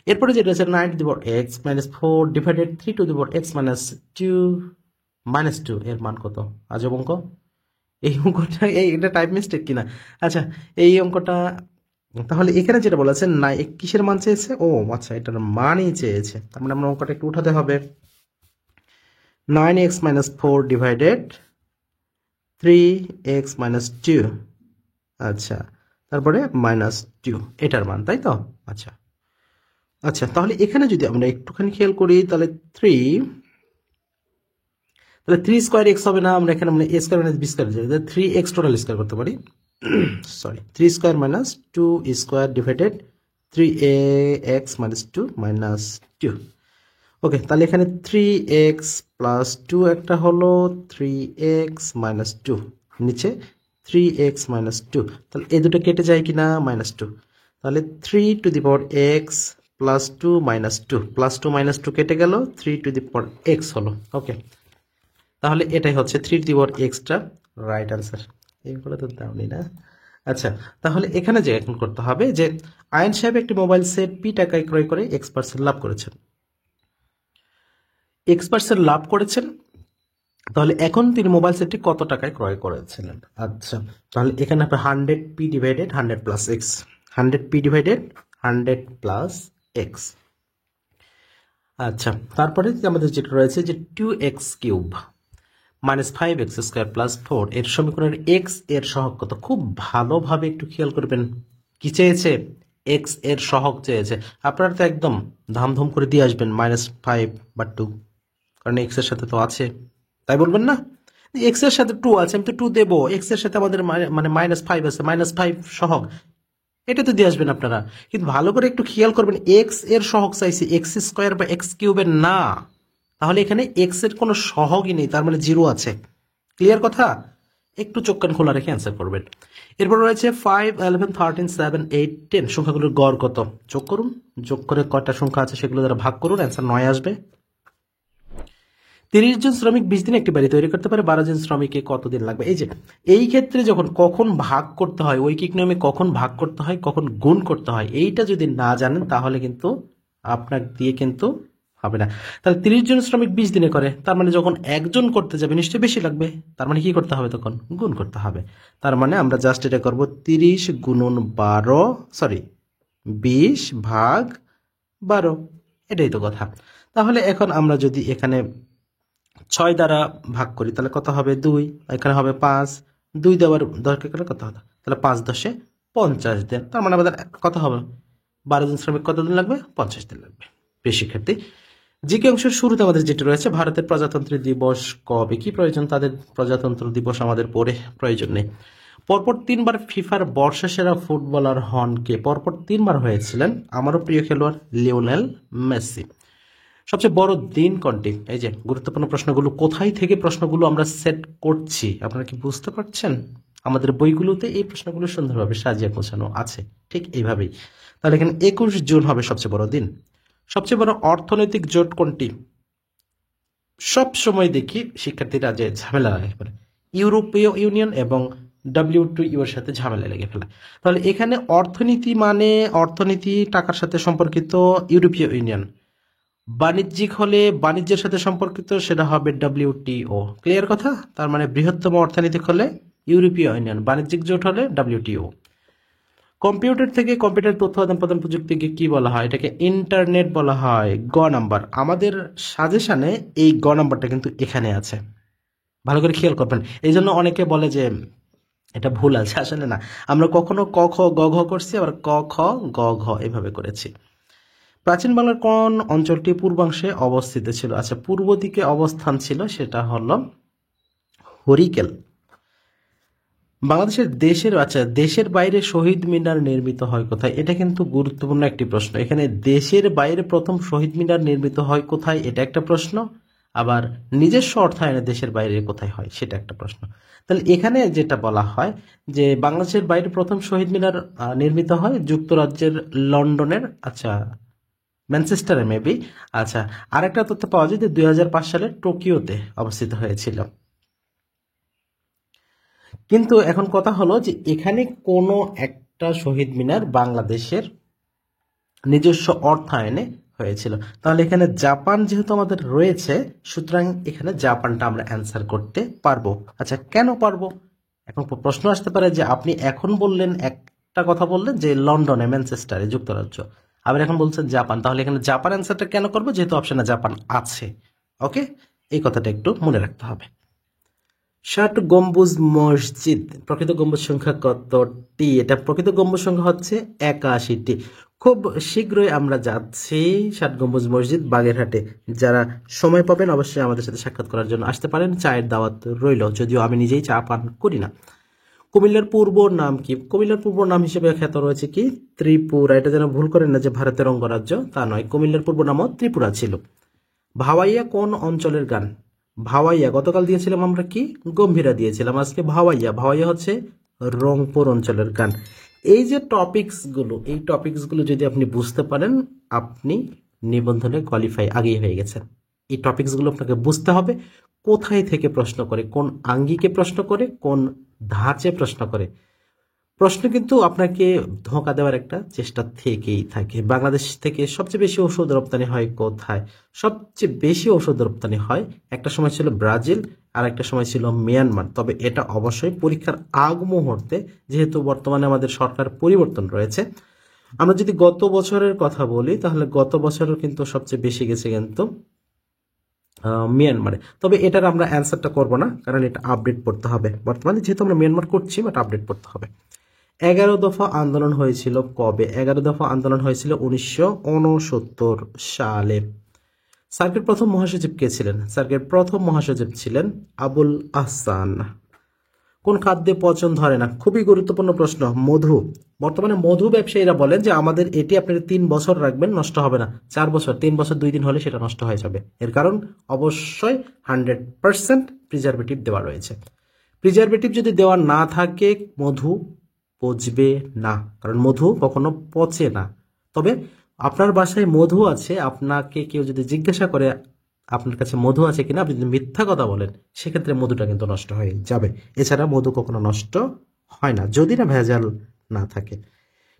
এরপরে যেটা আছে 9 to the power x minus 4 divided 3 to the power x minus 2 এর মান কত। আজব অঙ্ক, এই অঙ্কটা এটা টাইপ মিস্টেক কিনা। আচ্ছা, এই অঙ্কটা তাহলে এখানে যেটা বলা আছে না, কিসের মান চেয়েছে, ও আচ্ছা এটার মানই চেয়েছে, তার মানে আমরা অঙ্কটা একটু উঠাতে হবে। 9x minus 4 divided 3x minus 2, আচ্ছা তারপরে মাইনাস 2, এটার মান, তাই তো। আচ্ছা আচ্ছা, তাহলে এখানে যদি আমরা একটুখানি খেয়াল করি তাহলে 3 স্কোয়ার এক্স হবে না, আমরা এখানে মানে a square minus b square, 3x total square করতে পারি, sorry 3 square minus 2 square divided 3ax minus 2 minus 2। ওকে, তাহলে এখানে 3x প্লাস 2 একটা হলো, 3x মাইনাস 2, নিচে 3x মাইনাস 2, তাহলে এই দুটো কেটে যায় কিনা, মাইনাস 2, তাহলে 3 to the power x plus 2 minus 2, plus 2 minus 2 কেটে গেল, 3 টু দি পাওয়ার x হলো। ওকে, তাহলে এটাই হচ্ছে 3 to the power extra right answer. এইগুলো তো দাওনি না। আচ্ছা, তাহলে এখানে যে এখন করতে হবে যে আয়ন সাহেব একটি মোবাইল সেট p টাকায় ক্রয় করে x% লাভ করেছেন, x% লাভ করেছেন তাহলে এখন তিনি মোবাইল সেটটি কত টাকায় ক্রয় করেছিলেন? আচ্ছা, তাহলে এখানে আপনি 100p divided 100 plus x, 100p divided 100 plus x. আচ্ছা, তারপরে আমাদের যেটা রয়েছে যে 2x³ মাইনাস 5x² প্লাস 4 এর সমীকরণের এক্স এর সহগ কত? খুব ভালোভাবে একটু খেয়াল করবেন, কি চেয়েছে? এক্স এর সহগ চেয়েছে। আপনারা তো একদম ধামধুম করে দিয়ে আসবেন -5/2, কারণ এক্স এর সাথে তো আছে, তাই বলবেন না? এক্স এর সাথে 2 আছে, আমি তো 2 দেবো। এক্স এর সাথে আমাদের মানে -5 আছে, -5 সহগ, এটা তো দিয়ে আসবেন আপনারা। কিন্তু ভালো করে একটু খেয়াল করবেন, এক্স এর সহগ চাইছে, x² বা x³ এর না। তাহলে এখানে এক্স এর কোনো সহগই নেই, তার মানে 0 আছে। ক্লিয়ার কথা? একটু চোখ কান খোলা রেখে অ্যান্সার করবেন। এরপর রয়েছে 5, 11, 13, 7, 8, 10 সংখ্যাগুলোর গড় কত? যোগ করুন, যোগ করে কয়টা সংখ্যা আছে সেগুলো দ্বারা ভাগ করুন, অ্যান্সার 9 আসবে। 30 জন শ্রমিক 20 দিন একটি বাড়ি তৈরি করতে পারে, 12 জন শ্রমিকে কতদিন লাগবে? এই যে এই ক্ষেত্রে যখন কখন ভাগ করতে হয়, ঐকিক নিয়মে কখন ভাগ করতে হয়, কখন গুণ করতে হয়, এইটা যদি না জানেন তাহলে কিন্তু আপনার দিয়ে কিন্তু হবে না। তাহলে 30 জন শ্রমিক 20 দিনে করে, তার মানে যখন একজন করতে যাবে নিশ্চয়ই বেশি লাগবে, তার মানে কি করতে হবে? তখন গুণ করতে হবে। তার মানে আমরা জাস্ট এটা করব 30 গুণন 20 ভাগ 12, এটাই তো কথা। তাহলে এখন আমরা যদি এখানে 6 দ্বারা ভাগ করি তাহলে কত হবে? 2, এখানে হবে 5, 2 দেওয়ার দরকার করে কত হবে? তাহলে 5 10 50 দিন। তার মানে আমাদের কত হবে? 12 জন শ্রমিক কতদিন লাগবে? 50 দিন লাগবে। প্রিয় শিক্ষার্থী, জিকে অংশের শুরুতে আমাদের যেটা রয়েছে, ভারতের প্রজাতন্ত্র দিবস কবে? কি প্রয়োজন তাদের? প্রজাতন্ত্র দিবস আমাদের পরে প্রয়োজন নেই। পরপর 3বার ফিফার বর্ষসেরা ফুটবলার হন কে? পরপর 3বার হয়েছিলেন আমারও প্রিয় খেলোয়াড় লিওনেল মেসি। সবচেয়ে বড় দিন কোনটি? এই যে গুরুত্বপূর্ণ প্রশ্নগুলো, কোথায় থেকে প্রশ্নগুলো আমরা সেট করছি আপনারা কি বুঝতে পারছেন? আমাদের বইগুলোতে এই প্রশ্নগুলো সুন্দরভাবে সাজিয়ে গোছানো আছে, ঠিক এইভাবেই। তাহলে এখানে 21 জুন হবে সবচেয়ে বড় দিন। সবচেয়ে বড় অর্থনৈতিক জোট কোনটি? সব সময় দেখি শিক্ষার্থীরা যে ঝামেলা লাগে ফেলে, ইউরোপীয় ইউনিয়ন এবং WTO এর সাথে ঝামেলা লেগে ফেলে। তাহলে এখানে অর্থনীতি মানে অর্থনীতি টাকার সাথে সম্পর্কিত ইউরোপীয় ইউনিয়ন, বাণিজ্যিক হলে বাণিজ্যের সাথে সম্পর্কিত সেটা হবে WTO। ক্লিয়ার কথা? তার মানে বৃহত্তম অর্থনৈতিক হলে ইউরোপীয় ইউনিয়ন, বাণিজ্যিক জোট হলে WTO। কম্পিউটার থেকে কম্পিউটার তথ্য আদান প্রদান প্রযুক্তিকে কি বলা হয়? এটাকে ইন্টারনেট বলা হয়। গ নাম্বার আমাদের সাজেশনে এই গ নাম্বারটা কিন্তু এখানে আছে, ভালো করে খেয়াল করবেন। এই জন্য অনেকে বলে যে এটা ভুল আছে, আসলে না। আমরা কখনো ক খ গ ঘ করছি, আবার ক খ গ ঘ এভাবে করেছি। প্রাচীন বাংলার কোন অঞ্চলটি পূর্বাংশে অবস্থিত ছিল? আচ্ছা, পূর্ব দিকে অবস্থান ছিল, সেটা হলো হরিকেল। বাংলাদেশের দেশের বাইরে শহীদ মিনার নির্মিত হয় কোথায়? এটা কিন্তু গুরুত্বপূর্ণ একটি প্রশ্ন। এখানে দেশের বাইরে প্রথম শহীদ মিনার নির্মিত হয় কোথায়, এটা একটা প্রশ্ন। আবার নিজস্ব অর্থায়নে দেশের বাইরে কোথায় হয়, সেটা একটা প্রশ্ন। তাহলে এখানে যেটা বলা হয় যে বাংলাদেশের বাইরে প্রথম শহীদ মিনার নির্মিত হয় যুক্তরাজ্যের লন্ডনের, আচ্ছা ম্যানচেস্টারে মেবি। আচ্ছা, আরেকটা তথ্য পাওয়া যায় যে 2005 সালে টোকিওতে অবস্থিত হয়েছিল। কিন্তু এখন কথা হলো যে এখানে কোনো একটা শহীদ মিনার বাংলাদেশের নিজস্ব অর্থায়নে হয়েছিল। তাহলে এখানে জাপান যেহেতু আমাদের রয়েছে, সুতরাং এখানে জাপানটা আমরা অ্যান্সার করতে পারবো। আচ্ছা, কেন পারবো? এখন প্রশ্ন আসতে পারে যে আপনি এখন বললেন, একটা কথা বললেন যে লন্ডনে, ম্যানচেস্টারে, যুক্তরাজ্য, আবার এখন বলছেন জাপান, তাহলে এখানে জাপান অ্যান্সারটা কেন করবো? যেহেতু অপশনে জাপান আছে। ওকে, এই কথাটা একটু মনে রাখতে হবে। 60 গম্বুজ মসজিদ প্রকৃত গম্বুজ সংখ্যা কতটি? এটা প্রকৃত গম্বুজ সংখ্যা হচ্ছে 81টি। খুব শীঘ্রই আমরা যাচ্ছি 60 গম্বুজ মসজিদ বাগেরহাটে। যারা সময় পাবেন অবশ্যই আমাদের সাথে সাক্ষাৎ করার জন্য আসতে পারেন, চায়ের দাওয়াত রইল, যদিও আমি নিজেই চা পান করি না। কুমিল্লার পূর্ব নাম কি? কুমিল্লার পূর্ব নাম হিসেবে খ্যাত রয়েছে কি? ত্রিপুরা। এটা যেন ভুল করেন না যে ভারতের অঙ্গরাজ্য, তা নয়। কুমিল্লার পূর্ব নামও ত্রিপুরা ছিল। ভাওয়াইয়া কোন অঞ্চলের গান? ভাওয়াইয়া গতকাল দিয়েছিলাম আমরা কি? গম্ভীরা দিয়েছিলাম। আজকে ভাওয়াইয়া। ভাওয়াইয়া হচ্ছে রংপুর অঞ্চলের গান। এই যে টপিকসগুলো, এই টপিকসগুলো যদি আপনি বুঝতে পারেন, আপনি নিবন্ধনে কোয়ালিফাই আগেই হয়ে গেছেন। এই টপিকসগুলো আপনাকে বুঝতে হবে, কোথায় থেকে প্রশ্ন করে, কোন আঙ্গিকে প্রশ্ন করে, কোন ধাঁচে প্রশ্ন করে। প্রশ্ন কিন্তু আপনাকে ধোঁকা দেওয়ার একটা চেষ্টা থেকেই থাকে। বাংলাদেশ থেকে সবচেয়ে বেশি ওষুধ রপ্তানি হয় কোথায়? সবচেয়ে বেশি ওষুধ রপ্তানি হয় একটা সময় ছিল ব্রাজিল, আর একটা সময় ছিল মিয়ানমার। তবে এটা অবশ্যই পরীক্ষার আগ মুহূর্তে, যেহেতু বর্তমানে আমাদের সরকার পরিবর্তন রয়েছে। আমরা যদি গত বছরের কথা বলি তাহলে গত বছরও কিন্তু সবচেয়ে বেশি গেছে কিন্তু মিয়ানমারে। তবে এটার আমরা অ্যান্সারটা করবো না, কারণ এটা আপডেট করতে হবে। বর্তমানে যেহেতু আমরা মিয়ানমার করছি, বাট আপডেট করতে হবে। 11 দফা আন্দোলন হয়েছিল কবে? 11 দফা আন্দোলন হয়েছিল 1969 সালে। সার্কের প্রথম মহাসচিব কে ছিলেন? সার্কের প্রথম মহাসচিব ছিলেন আবুল আহসান। কোন খাদ্যে পচন ধরে না? খুবই গুরুত্বপূর্ণ প্রশ্ন। মধু। বর্তমানে মধু ব্যবসায়ীরা বলেন যে আমাদের এটি আপনারা 3 বছর রাখবেন, নষ্ট হবে না। 4 বছর, 3 বছর 2 দিন হলে সেটা নষ্ট হয়ে যাবে। এর কারণ অবশ্যই 100% প্রিজারভেটিভ দেওয়া রয়েছে। প্রিজারভেটিভ যদি দেওয়া না থাকে মধু পচবে না, কারণ মধু কখনো পচে না। তবে আপনার বাসায় মধু আছে, আপনাকে কেউ যদি জিজ্ঞাসা করে আপনার কাছে মধু আছে কিনা, আপনি যদি মিথ্যা কথা বলেন সেক্ষেত্রে মধুটা কিন্তু নষ্ট হয়ে যাবে। এছাড়া মধু কখনো নষ্ট হয় না যদি না ভেজাল না থাকে।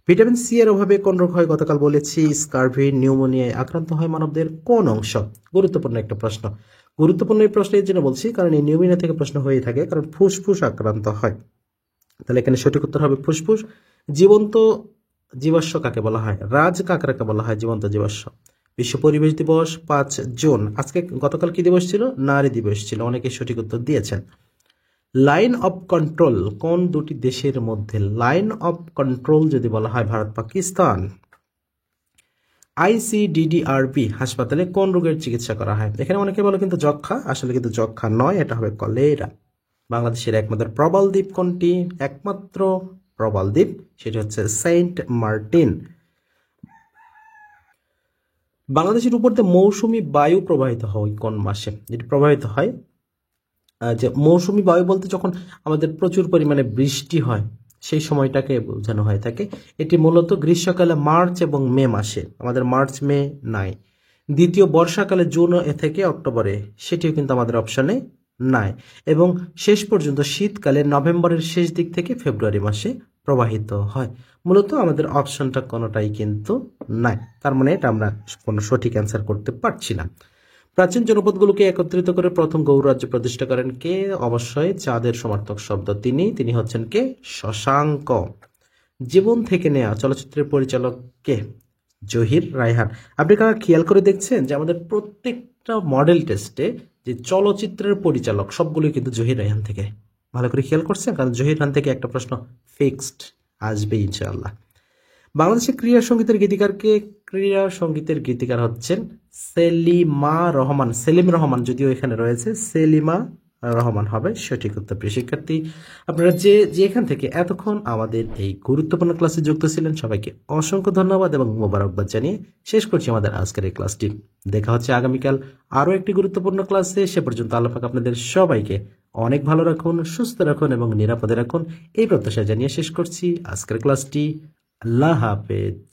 ভিটামিন সি এর অভাবে কোন রোগ হয়? গতকাল বলেছি স্কারভি, নিউমোনিয়ায় আক্রান্ত হয় মানবদের কোন অংশ? গুরুত্বপূর্ণ একটা প্রশ্ন। গুরুত্বপূর্ণ এই প্রশ্ন এর জন্য বলছি কারণ এই নিউমোনিয়া থেকে প্রশ্ন হয়ে থাকে, কারণ ফুসফুস আক্রান্ত হয়। তাহলে এখানে সঠিক উত্তর হবে ফুসফুস। জীবন্ত জীবাশ্ম কাকে বলা হয়? রাজ কাঁকড়াকে বলা হয় জীবন্ত জীবাশ্ম। বিশ্ব পরিবেশ দিবস 5 জুন। আজকে গতকাল কি দিবস ছিল? নারী দিবস ছিল। অনেকে সঠিক উত্তর দিয়েছেন। লাইন অফ কন্ট্রোল কোন দুটি দেশের মধ্যে? লাইন অফ কন্ট্রোল যদি বলা হয় ভারত পাকিস্তান। ICDDRB হাসপাতালে কোন রোগের চিকিৎসা করা হয়? এখানে অনেকে বলে কিন্তু যক্ষা, আসলে কিন্তু যক্ষা নয়, এটা হবে কলেরা। বাংলাদেশের একমাত্র প্রবাল দ্বীপ কোনটি? একমাত্র প্রবাল দ্বীপ সেটা হচ্ছে সেন্ট মার্টিন। বাংলাদেশের উপর দিয়ে মৌসুমী বায়ু প্রবাহিত হয় কোন মাসে? এটি প্রবাহিত হয় যে মৌসুমী বায়ু বলতে যখন আমাদের প্রচুর পরিমাণে বৃষ্টি হয় সেই সময়টাকে বোঝানো হয়ে থাকে। এটি মূলত গ্রীষ্মকালে মার্চ এবং মে মাসে, আমাদের মার্চ মে নাই। দ্বিতীয় বর্ষাকালে জুন থেকে অক্টোবরে, সেটিও কিন্তু আমাদের অপশনে নাই। এবং শেষ পর্যন্ত শীতকালে নভেম্বরের শেষ দিক থেকে ফেব্রুয়ারি মাসে প্রবাহিত হয়। মূলত আমাদের অপশনটা কোনোটাই কিন্তু নাই, তার মানে এটা আমরা কোনো সঠিক অ্যান্সার করতে পারছি না। প্রাচীন জনপদগুলোকে একত্রিত করে প্রথম গৌর রাজ্য প্রতিষ্ঠা করেন কে? অবশ্যই চাঁদের সমার্থক শব্দ তিনি হচ্ছেন কে? শশাঙ্ক। জীবন থেকে নেয়া চলচ্চিত্রের পরিচালক কে? জহির রায়হান। আপনি কারা খেয়াল করে দেখছেন যে আমাদের প্রত্যেকটা মডেল টেস্টে যে চলচ্চিত্রের পরিচালক সবগুলোই কিন্তু জহির রায়হান থেকে। ভালো করে খেয়াল করছেন, কারণ জহির রায়হান থেকে একটা প্রশ্ন ফিক্সড আসবে ইনশাআল্লাহ। বাংলাদেশের ক্রীড়া সঙ্গীতের গীতিকারকে? ক্রীড়া সঙ্গীতের গীতিকার হচ্ছেন সেলিমা রহমান। সেলিম রহমান যদিও এখানে রয়েছে, সেলিমা রহমান হবে সঠিক উত্তর। প্রিয় শিক্ষার্থী, আপনারা যেখান থেকে এতক্ষণ আমাদের এই গুরুত্বপূর্ণ ক্লাসে যুক্ত ছিলেন সবাইকে অসংখ্য ধন্যবাদ এবং মোবারকবাদ জানিয়ে শেষ করছি আমাদের আজকের এই ক্লাসটি। দেখা হচ্ছে আগামীকাল আরও একটি গুরুত্বপূর্ণ ক্লাসে। সে পর্যন্ত আল্লাহ পাক আপনাদের সবাইকে অনেক ভালো রাখুন, সুস্থ রাখুন এবং নিরাপদে রাখুন, এই প্রত্যাশা জানিয়ে শেষ করছি আজকের ক্লাসটি। আল্লাহ হাফেজ।